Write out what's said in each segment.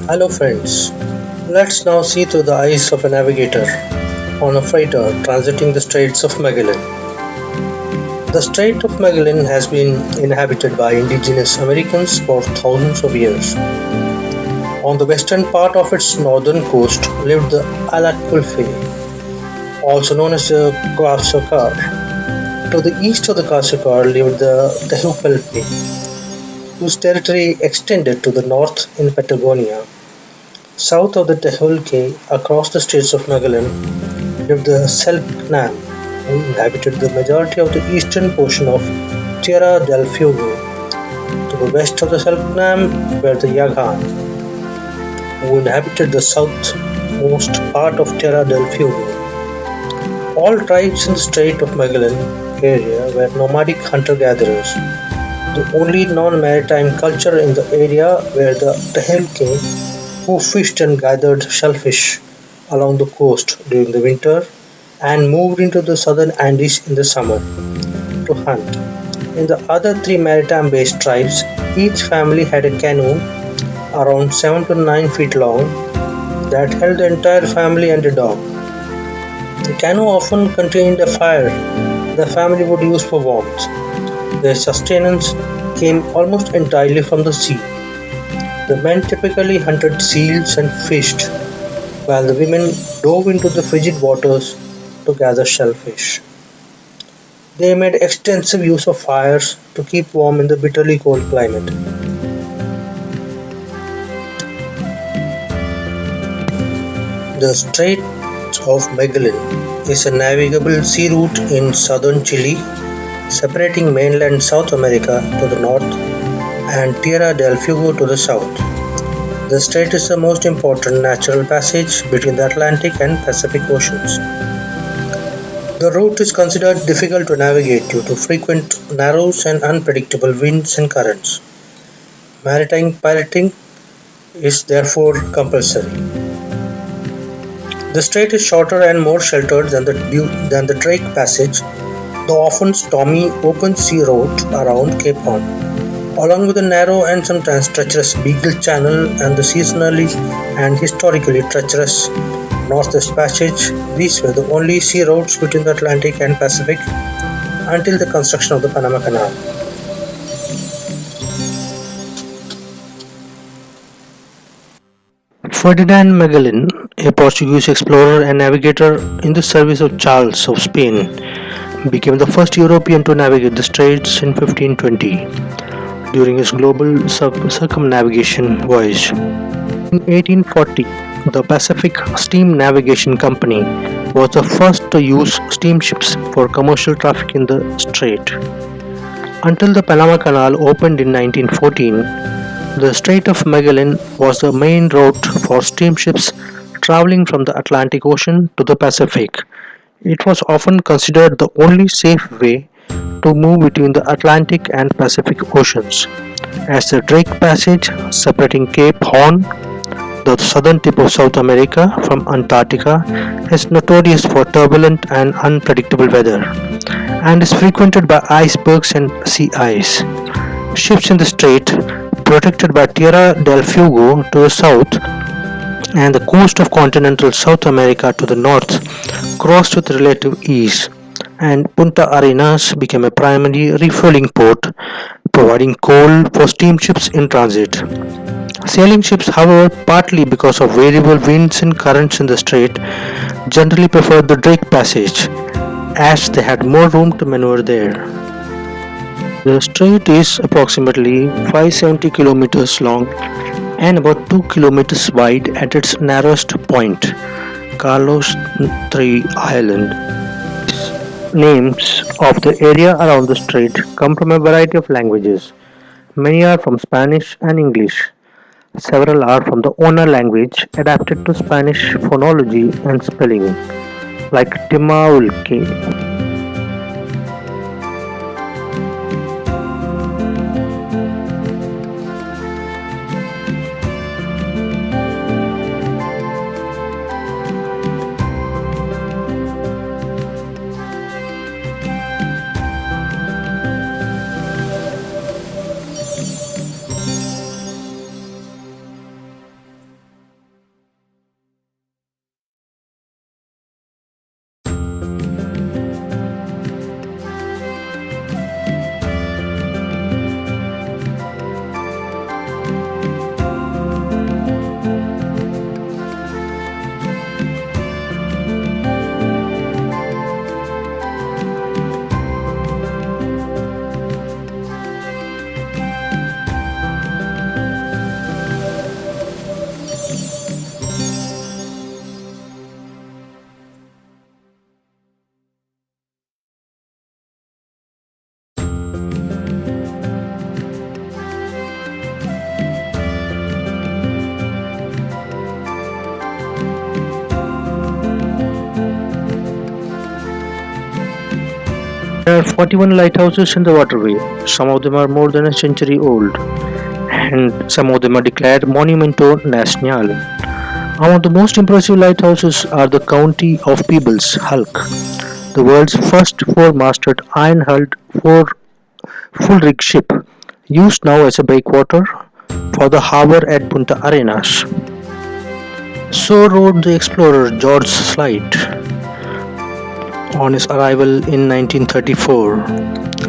Hello, friends. Let's now see through the eyes of a navigator on a freighter transiting the Straits of Magellan. The Strait of Magellan has been inhabited by indigenous Americans for thousands of years. On the western part of its northern coast lived the Alaculfe, also known as the Quasakar. To the east of the Quasakar lived the Tehukelpe, whose territory extended to the north in Patagonia. South of the Tehuelche, across the Straits of Magellan, lived the Selknam, who inhabited the majority of the eastern portion of Tierra del Fuego. To the west of the Selknam were the Yaghan, who inhabited the southmost part of Tierra del Fuego. All tribes in the Strait of Magellan area were nomadic hunter-gatherers. The only non-maritime culture in the area were the Tehuelche, who fished and gathered shellfish along the coast during the winter and moved into the southern Andes in the summer to hunt. In the other three maritime based tribes, each family had a canoe around 7 to 9 feet long that held the entire family and a dog. The canoe often contained a fire the family would use for warmth. Their sustenance came almost entirely from the sea. The men typically hunted seals and fished, while the women dove into the frigid waters to gather shellfish. They made extensive use of fires to keep warm in the bitterly cold climate. The Strait of Magellan is a navigable sea route in southern Chile, separating mainland South America to the north and Tierra del Fuego to the south. The strait is the most important natural passage between the Atlantic and Pacific Oceans. The route is considered difficult to navigate due to frequent narrows and unpredictable winds and currents. Maritime piloting is therefore compulsory. The strait is shorter and more sheltered than the Drake Passage, the often stormy open sea route around Cape Horn. Along with the narrow and sometimes treacherous Beagle Channel and the seasonally and historically treacherous Northwest Passage, these were the only sea routes between the Atlantic and Pacific until the construction of the Panama Canal. Ferdinand Magellan, a Portuguese explorer and navigator in the service of Charles of Spain, became the first European to navigate the Straits in 1520 during his global circumnavigation voyage. In 1840, the Pacific Steam Navigation Company was the first to use steamships for commercial traffic in the strait. Until the Panama Canal opened in 1914, the Strait of Magellan was the main route for steamships traveling from the Atlantic Ocean to the Pacific. It was often considered the only safe way to move between the Atlantic and Pacific Oceans, as the Drake Passage separating Cape Horn, the southern tip of South America, from Antarctica is notorious for turbulent and unpredictable weather and is frequented by icebergs and sea ice. Ships in the strait, protected by Tierra del Fuego to the south and the coast of continental South America to the north, crossed with relative ease, and Punta Arenas became a primary refueling port, providing coal for steamships in transit. Sailing ships, however, partly because of variable winds and currents in the strait, generally preferred the Drake Passage, as they had more room to maneuver there. The strait is approximately 570 kilometers long and about 2 kilometers wide at its narrowest point, Carlos III Island. Names of the area around the strait come from a variety of languages. Many are from Spanish and English. Several are from the Ona language adapted to Spanish phonology and spelling, like Timaulke. There are 41 lighthouses in the waterway. Some of them are more than a century old, and some of them are declared Monumento Nacional. Among the most impressive lighthouses are the County of Peebles, Hulk, the world's first four-masted iron-hulled full-rig ship, used now as a breakwater for the harbor at Punta Arenas. So wrote the explorer George Slight on his arrival in 1934.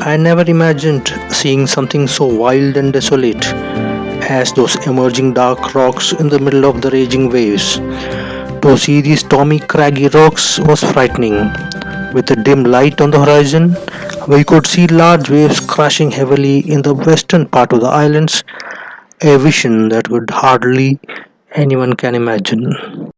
I never imagined seeing something so wild and desolate as those emerging dark rocks in the middle of the raging waves. To see these stormy, craggy rocks was frightening. With a dim light on the horizon, we could see large waves crashing heavily in the western part of the islands, a vision that would hardly anyone can imagine.